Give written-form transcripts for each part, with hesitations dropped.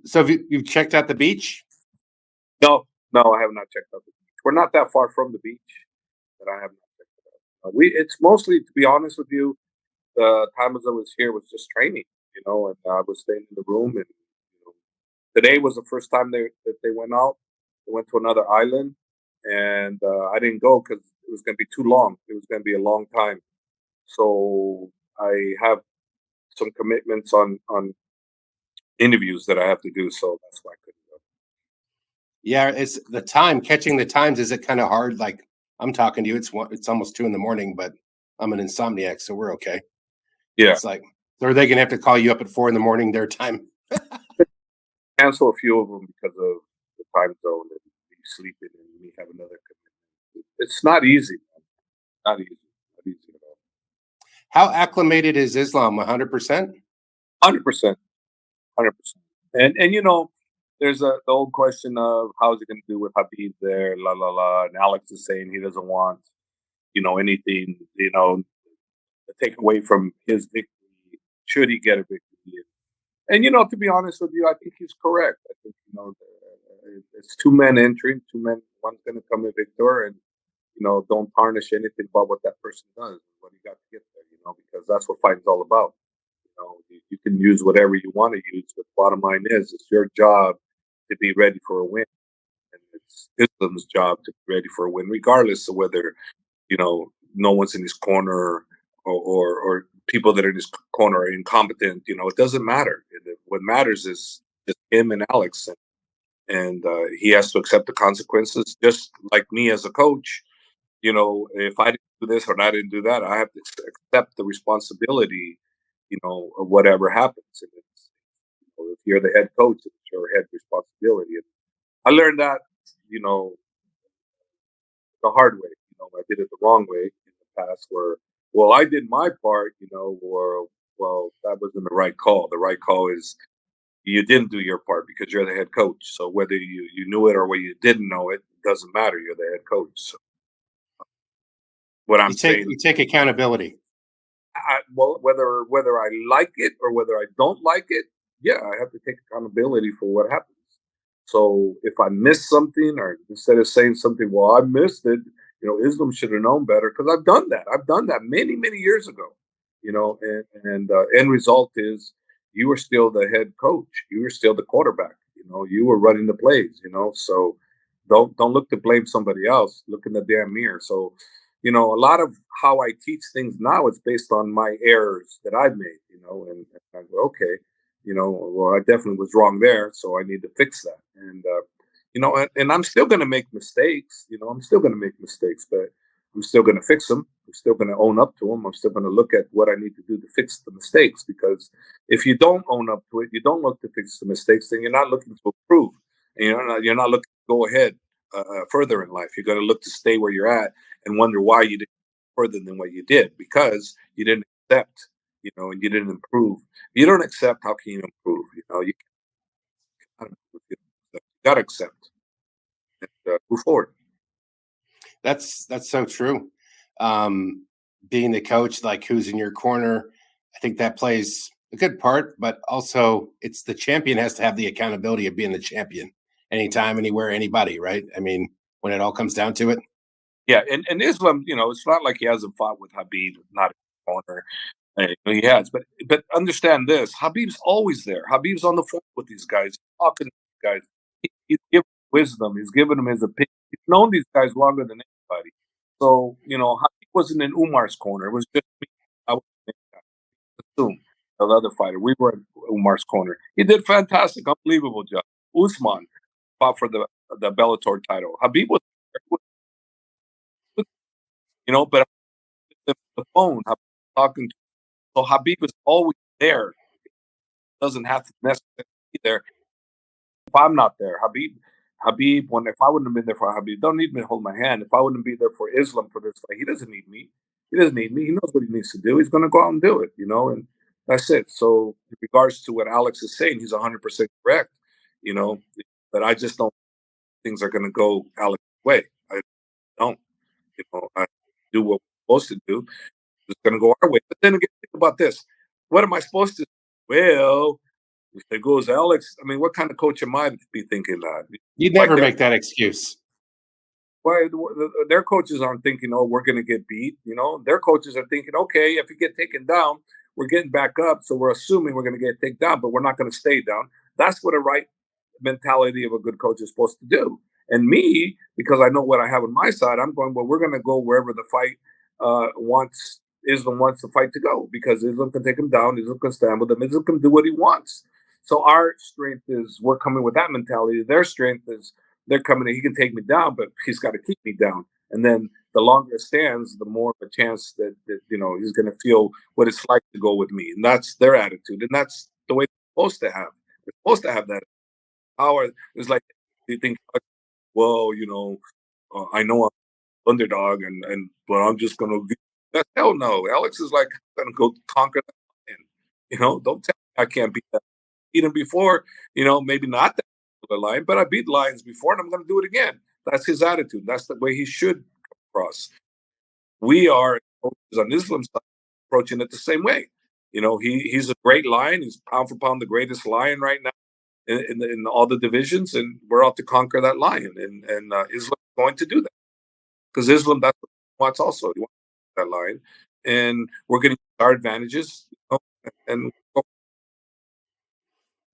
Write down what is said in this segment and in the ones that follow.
So have you've checked out the beach? No, no, I have not checked out the beach. We're not that far from the beach, but I have not checked it out. It's mostly, to be honest with you, the time as I was here was just training, and I was staying in the room. And today was the first time that they went out. They went to another island, and I didn't go because it was going to be too long. It was going to be a long time. So I have some commitments on interviews that I have to do. So that's why I couldn't go. Yeah, it's the time catching the times. Is it kind of hard? Like I'm talking to you, it's almost 2 a.m, but I'm an insomniac, so we're okay. Yeah, It's like, are they gonna have to call you up at 4 a.m. their time? cancel a few of them because of the time zone and me sleeping and me have another commitment. It's not easy, man. Not easy. Not easy at all. How acclimated is Islam? 100%. 100%. 100%. And there's the old question of how's he going to do with Habib there, la la la. And Alex is saying he doesn't want anything to take away from his victory. Should he get a victory? And to be honest with you, I think he's correct. I think it's two men entering, two men. One's going to come a victor, and don't tarnish anything about what that person does, what he got to get there. Because that's what fighting's all about. You can use whatever you want to use, but bottom line is, it's your job to be ready for a win, and it's Islam's job to be ready for a win, regardless of whether no one's in his corner or people that are in his corner are incompetent. It doesn't matter. What matters is just him and Alex, and he has to accept the consequences, just like me as a coach. If I didn't do this or I didn't do that, I have to accept the responsibility, of whatever happens. And if you're the head coach, it's your head responsibility. And I learned that, you know, the hard way. I did it the wrong way in the past where, well, I did my part, or, well, that wasn't the right call. The right call is you didn't do your part because you're the head coach. So whether you knew it or whether you didn't know it, doesn't matter. You're the head coach. So what I'm saying, You take accountability. well, whether I like it or whether I don't like it, yeah, I have to take accountability for what happens. So if I miss something, or instead of saying something, well, I missed it, Islam should have known better because I've done that. I've done that many, many years ago. And end result is you were still the head coach. You were still the quarterback. You were running the plays. So don't look to blame somebody else. Look in the damn mirror. So a lot of how I teach things now is based on my errors that I've made. And I go, okay, well, I definitely was wrong there, so I need to fix that. And and I'm still going to make mistakes. I'm still going to make mistakes, but I'm still going to fix them. I'm still going to own up to them. I'm still going to look at what I need to do to fix the mistakes. Because if you don't own up to it, you don't look to fix the mistakes, then you're not looking to improve, and you're not looking to go ahead further in life. You're going to look to stay where you're at and wonder why you didn't go further than what you did because you didn't accept, and you didn't improve. If you don't accept, how can you improve? You got to accept and move forward. That's so true. Being the coach, like who's in your corner, I think that plays a good part, but also it's the champion has to have the accountability of being the champion anytime, anywhere, anybody, right? I mean, when it all comes down to it. Yeah, and Islam, it's not like he hasn't fought with Habib, not in the corner. He has, but understand this: Habib's always there. Habib's on the phone with these guys, talking to these guys. He's giving wisdom. He's giving them his opinion. He's known these guys longer than anybody. So Habib wasn't in Umar's corner. It was just me. I was assume the other fighter. We were in Umar's corner. He did fantastic, unbelievable job. Usman fought for the Bellator title. Habib was, but the phone, talking to. So Habib is always there. Doesn't have to necessarily be there. If I'm not there, Habib, if I wouldn't have been there for Habib, don't need me to hold my hand. If I wouldn't be there for Islam for this fight, he doesn't need me. He doesn't need me. He knows what he needs to do. He's going to go out and do it, and that's it. So, in regards to what Alex is saying, he's 100% correct, but I just don't think things are going to go Alex's way. I don't, I do what we're supposed to do. It's going to go our way. But then again, think about this. What am I supposed to do? Well, If it goes Alex, I mean, what kind of coach am I to be thinking that? You'd Like never make that excuse. why their coaches aren't thinking, oh, we're going to get beat. Their coaches are thinking, okay, if you get taken down, we're getting back up, so we're assuming we're going to get taken down, but we're not going to stay down. That's what a right mentality of a good coach is supposed to do. And me, because I know what I have on my side, I'm going, well, we're going to go wherever the fight wants Islam wants the fight to go, because Islam can take him down, Islam can stand with him, Islam can do what he wants. So our strength is we're coming with that mentality. Their strength is they're coming in, he can take me down, but he's got to keep me down. And then the longer it stands, the more of a chance that he's going to feel what it's like to go with me. And that's their attitude. And that's the way they're supposed to have. They're supposed to have that power. It's like they think, well, I know I'm underdog, but I'm just going to. Hell no. Alex is like, I'm going to go conquer that lion. Don't tell me I can't beat that. Beat him before, maybe not that lion, but I beat lions before, and I'm going to do it again. That's his attitude. That's the way he should come across. We are on Islam's side approaching it the same way. He's a great lion. He's pound for pound the greatest lion right now in all the divisions, and we're out to conquer that lion. And Islam is going to do that, because Islam, that's what he wants also. He wants that lion, and we're getting our advantages. And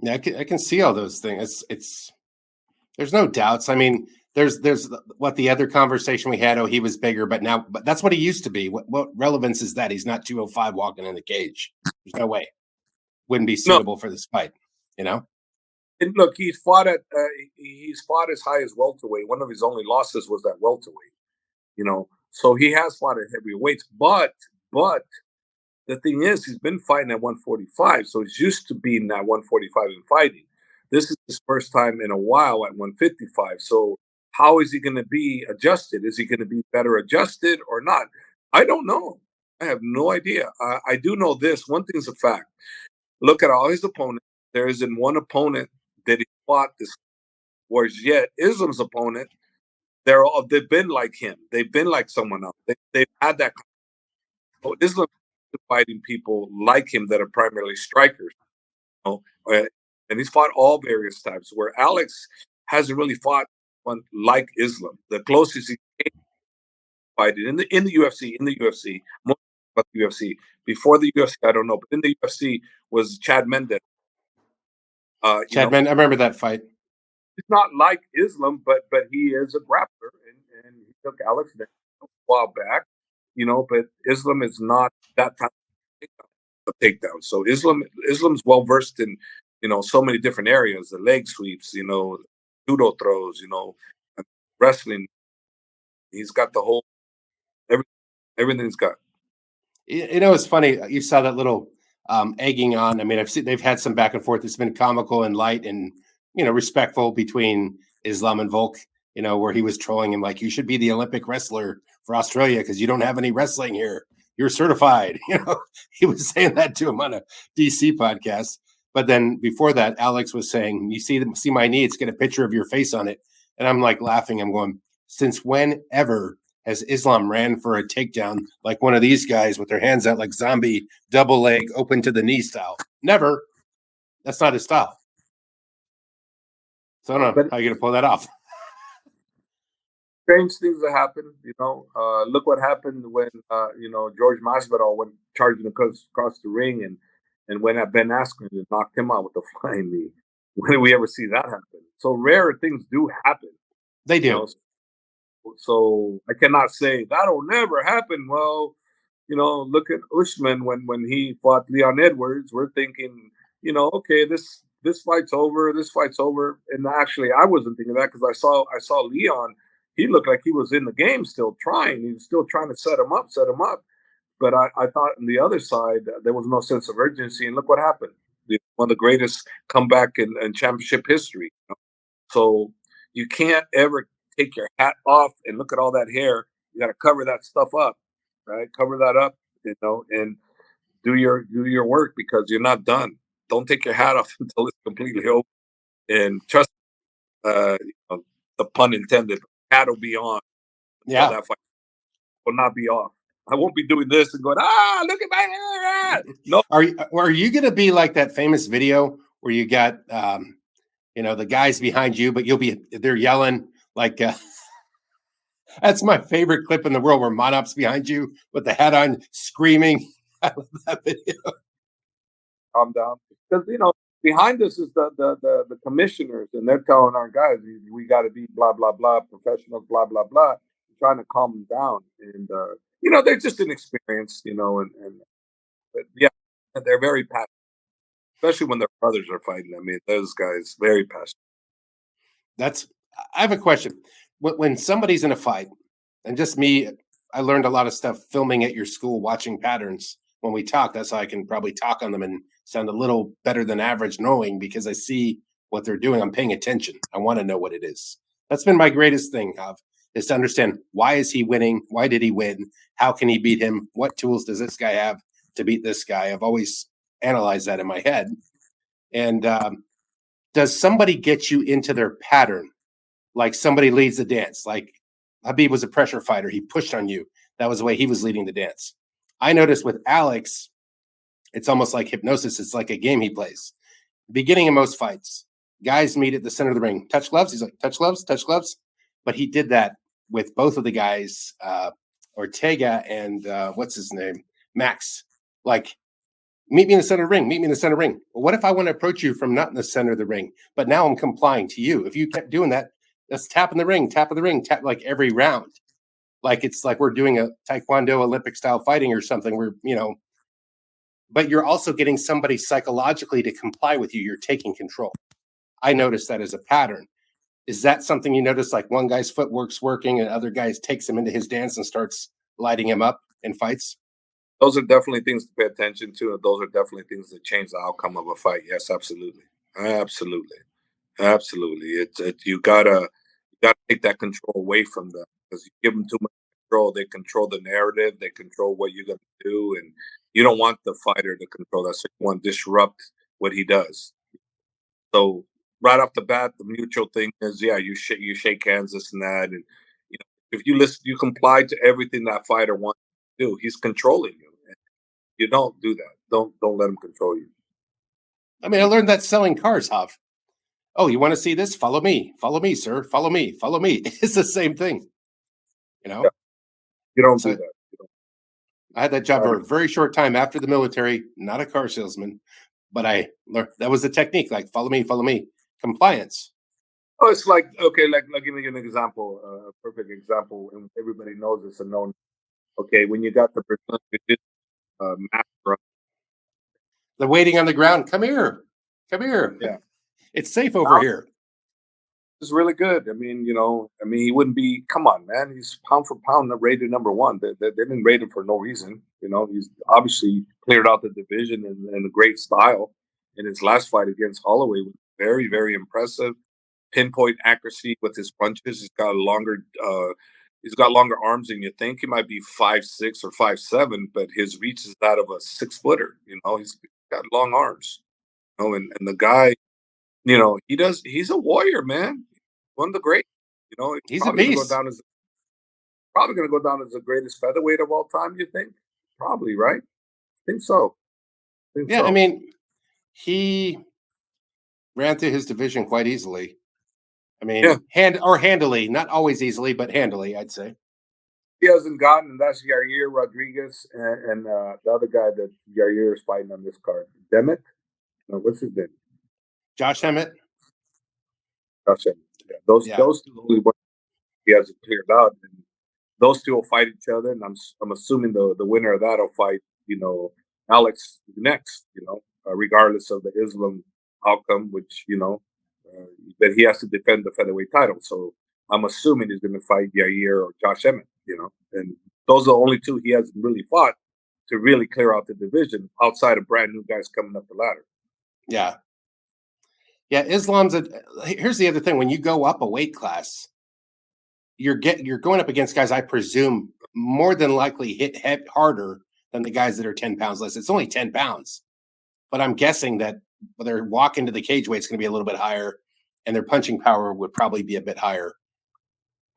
Yeah, I can see all those things. It's there's no doubts. I mean, there's what the other conversation we had. Oh, he was bigger, but that's what he used to be. What relevance is that? He's not 205 walking in the cage. There's no way. Wouldn't be suitable for this fight. And look, he's fought as high as welterweight. One of his only losses was that welterweight. So he has fought at heavyweights, but the thing is, he's been fighting at 145, so he's used to being at 145 and fighting. This is his first time in a while at 155. So how is he going to be adjusted? Is he going to be better adjusted or not? I don't know. I have no idea. I do know this. One thing's a fact. Look at all his opponents. There isn't one opponent that he fought this. Whereas yet Islam's opponent, they've been like him. They've been like someone else. They've had that. Islam fighting people like him that are primarily strikers, and he's fought all various types. Where Alex hasn't really fought one like Islam. The closest he came fighting in the UFC, more about the UFC. Before the UFC, I don't know, but in the UFC was Chad Mendez. I remember that fight. He's not like Islam, but he is a grappler, and he took Alex a while back. But Islam is not that type of takedown. So Islam's well versed in so many different areas: the leg sweeps, judo throws, wrestling. He's got the whole everything he's got. It's funny. You saw that little egging on. I mean, I've seen they've had some back and forth. It's been comical and light and respectful between Islam and Volk. Where he was trolling him like, you should be the Olympic wrestler for Australia because you don't have any wrestling here. You're certified. He was saying that to him on a DC podcast. But then before that, Alex was saying, you see my knee, it's got a picture of your face on it. And I'm like laughing. I'm going, since whenever has Islam ran for a takedown like one of these guys with their hands out like zombie, double leg, open to the knee style? Never. That's not his style. So I don't know how you're going to pull that off. Strange things that happen, look what happened when, George Masvidal went charging across the ring and went at Ben Askren and knocked him out with a flying knee. When did we ever see that happen? So rare things do happen. They do. So I cannot say that'll never happen. Well, look at Usman when he fought Leon Edwards. We're thinking, okay, this fight's over. This fight's over. And actually, I wasn't thinking that because I saw Leon. He looked like he was in the game still trying. He was still trying to set him up. But I thought on the other side, there was no sense of urgency. And look what happened. One of the greatest comeback in championship history. So you can't ever take your hat off and look at all that hair. You got to cover that stuff up, right? Cover that up, and do your work because you're not done. Don't take your hat off until it's completely over. And trust, the pun intended, hat will be on. Yeah, that fight will not be off. I won't be doing this and going, look at my hair. No. Are you going to be like that famous video where you got the guys behind you, but they're yelling like that's my favorite clip in the world where Monop's behind you with the hat on screaming. I love that video. Calm down, because behind us is the commissioners, and they're telling our guys we got to be blah blah blah professionals, blah blah blah, trying to calm them down, and they're just inexperienced, and but yeah, they're very passionate, especially when their brothers are fighting. I mean, those guys very passionate. That's I have a question. When somebody's in a fight, and just me, I learned a lot of stuff filming at your school, watching patterns. When we talk, that's how I can probably talk on them and sound a little better than average, knowing because I see what they're doing. I'm paying attention. I want to know what it is. That's been my greatest thing, Hav, is to understand why is he winning? Why did he win? How can he beat him? What tools does this guy have to beat this guy? I've always analyzed that in my head. And does somebody get you into their pattern? Like somebody leads the dance. Like Habib was a pressure fighter. He pushed on you. That was the way he was leading the dance. I noticed with Alex, it's almost like hypnosis. It's like a game he plays. Beginning of most fights, guys meet at the center of the ring. Touch gloves. He's like, touch gloves, touch gloves. But he did that with both of the guys, Ortega and what's his name? Max. Like, meet me in the center of the ring. Meet me in the center of the ring. Well, what if I want to approach you from not in the center of the ring, but now I'm complying to you? If you kept doing that, that's tap in the ring, tap in the ring, tap like every round. Like it's like we're doing a Taekwondo Olympic style fighting or something where, but you're also getting somebody psychologically to comply with you. You're taking control. I noticed that as a pattern. Is that something you notice? Like one guy's footwork's working and other guys takes him into his dance and starts lighting him up in fights? Those are definitely things to pay attention to, and those are definitely things that change the outcome of a fight. Yes, absolutely, absolutely, absolutely. You gotta take that control away from them, because you give them too much control. They control the narrative. They control what you're gonna do, and you don't want the fighter to control that. So you want to disrupt what he does. So right off the bat, the mutual thing is, yeah, you shake hands, this and that, and if you listen, you comply to everything that fighter wants to do. He's controlling you. You don't do that. Don't let him control you. I mean, I learned that selling cars, Hav. Oh, you want to see this? Follow me. Follow me, sir. Follow me. Follow me. It's the same thing. Yeah, you don't do So that. You don't. I had that job for a very short time after the military, not a car salesman, but I learned that was the technique. Like follow me, compliance. Oh, it's like, okay, like give me an example, a perfect example, and everybody knows it's a known. Okay, when you got the master, The waiting on the ground. Come here. Come here. yeah, It's safe over now here. it's really good. I mean, he wouldn't be. Come on, man, he's pound for pound rated number one. They didn't rate him for no reason. He's obviously cleared out the division in a great style. In his last fight against Holloway was very, very impressive. Pinpoint accuracy with his punches. He's got longer arms than you think. He might be 5'6" or 5'7", but his reach is that of a 6-footer. He's got long arms. And the guy, he's a warrior, man. One of the great. He's He's a beast. Probably gonna go down as the greatest featherweight of all time, you think? Probably, right? I think so. Yeah, I mean, he ran through his division quite easily. I Yeah, mean, handily, not always easily, but handily, I'd say. he hasn't gotten, and that's Yair Rodriguez and the other guy that Yair is fighting on this card. Demet? No, what's his name? Josh Emmett. Josh Emmett. Yeah, those Yeah. those two are the only ones he hasn't cleared out. And those two will fight each other, and I'm assuming the winner of that will fight, Alex next, regardless of the Islam outcome, which, but he has to defend the featherweight title. So I'm assuming he's going to fight Yair or Josh Emmett, and those are the only two he hasn't really fought to really clear out the division outside of brand new guys coming up the ladder. Yeah. Yeah. Here's the other thing. When you go up a weight class, you're going up against guys, I presume, more than likely hit harder than the guys that are 10 pounds less. It's only 10 pounds. But I'm guessing that when they're walking to the cage weight, it's going to be a little bit higher, and their punching power would probably be a bit higher.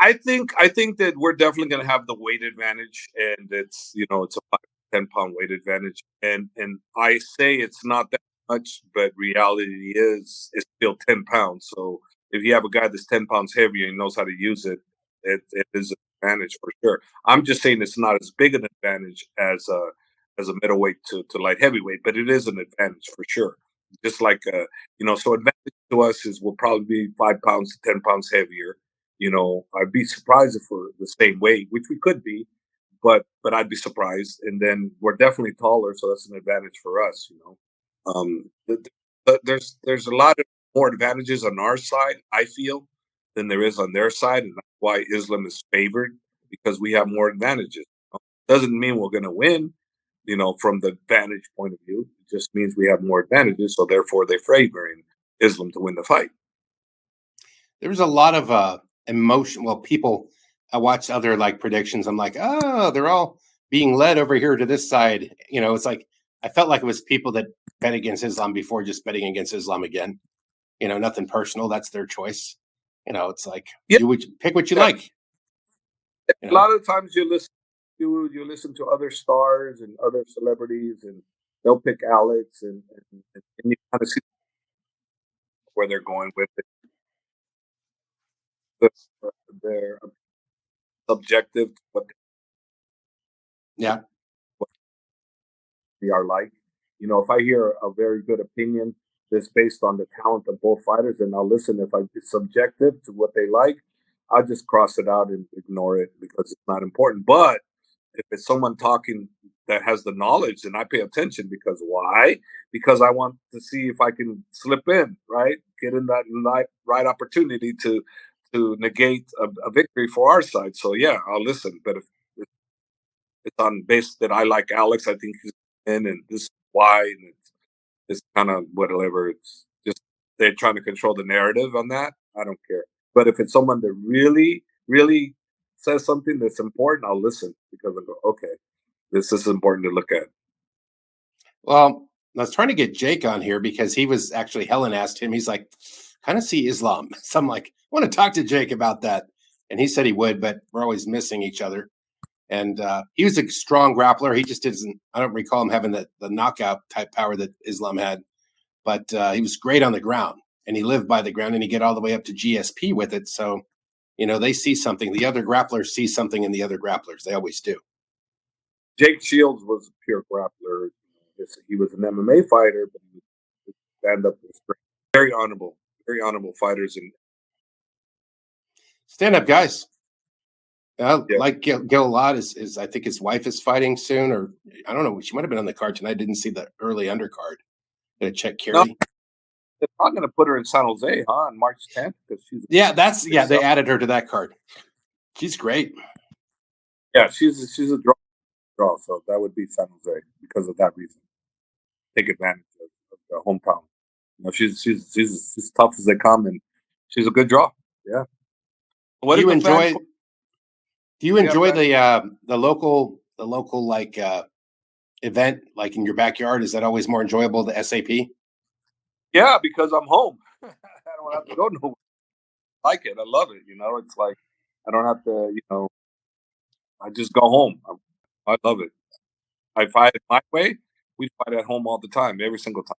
I think that we're definitely going to have the weight advantage, and it's a 5 to 10 pound weight advantage, and I say it's not that much, but reality is it's still 10 pounds. So if you have a guy that's 10 pounds heavier and knows how to use it, it is an advantage for sure. I'm just saying it's not as big an advantage as a middleweight to light heavyweight, but it is an advantage for sure. Just like so advantage to us is we'll probably be 5 pounds to 10 pounds heavier. I'd be surprised if we're the same weight, which we could be, but I'd be surprised. And then we're definitely taller, so that's an advantage for us. But there's a lot of more advantages on our side, I feel, than there is on their side, and that's why Islam is favored because we have more advantages. Doesn't mean we're going to win, from the vantage point of view. It just means we have more advantages, so therefore they're favoring Islam to win the fight. There was a lot of emotion. Well, people, I watched other like predictions. I'm like, oh, they're all being led over here to this side. It's like I felt like it was people that bet against Islam before just betting against Islam again. Nothing personal. That's their choice. It's like Yeah, you would pick what you yeah. like. A lot of times you listen to other stars and other celebrities, and they'll pick Alex, and you kind of see where they're going with it. They're subjective to what Yeah. they are like. If I hear a very good opinion that's based on the talent of both fighters, then I'll listen. If it's subjective to what they like, I'll just cross it out and ignore it because it's not important. But if it's someone talking that has the knowledge, then I pay attention because why? Because I want to see if I can slip in, right? Get in that right opportunity to negate a victory for our side. So yeah, I'll listen. But if it's on base that I like Alex, I think he's in, and this is why, and it's kind of whatever. It's just they're trying to control the narrative on that. I don't care. But if it's someone that really, really says something that's important, I'll listen because I go, okay, this is important to look at. Well, I was trying to get Jake on here because he was actually Helen asked him. He's like, kind of see Islam. So I'm like, I want to talk to Jake about that. And he said he would, but we're always missing each other. And he was a strong grappler. He just isn't. I don't recall him having the knockout type power that Islam had, but he was great on the ground, and he lived by the ground, and he get all the way up to GSP with it. So, they see something. The other grapplers see something in the other grapplers. They always do. Jake Shields was a pure grappler. He was an MMA fighter, but he was stand up. Very honorable fighters, and Stand up, guys. yeah, Like Gil a lot is I think his wife is fighting soon, or I don't know. She might have been on the card tonight. I didn't see the early undercard. Gonna check no, Carrie. they're not going to put her in San Jose, huh? On March 10th because she's Yeah, they added her to that card. She's great. yeah, she's a draw, so that would be San Jose because of that reason. Take advantage of the hometown. She's tough as they come, and she's a good draw. Yeah. What Do is you the fan? enjoy do you Yeah, enjoy fan. the local like event like in your backyard? Is that always more enjoyable, the SAP? Yeah, because I'm home. I don't have to go nowhere. I like it. I love it. It's like I don't have to. I just go home. I love it. I fight it my way. We fight at home all the time, every single time.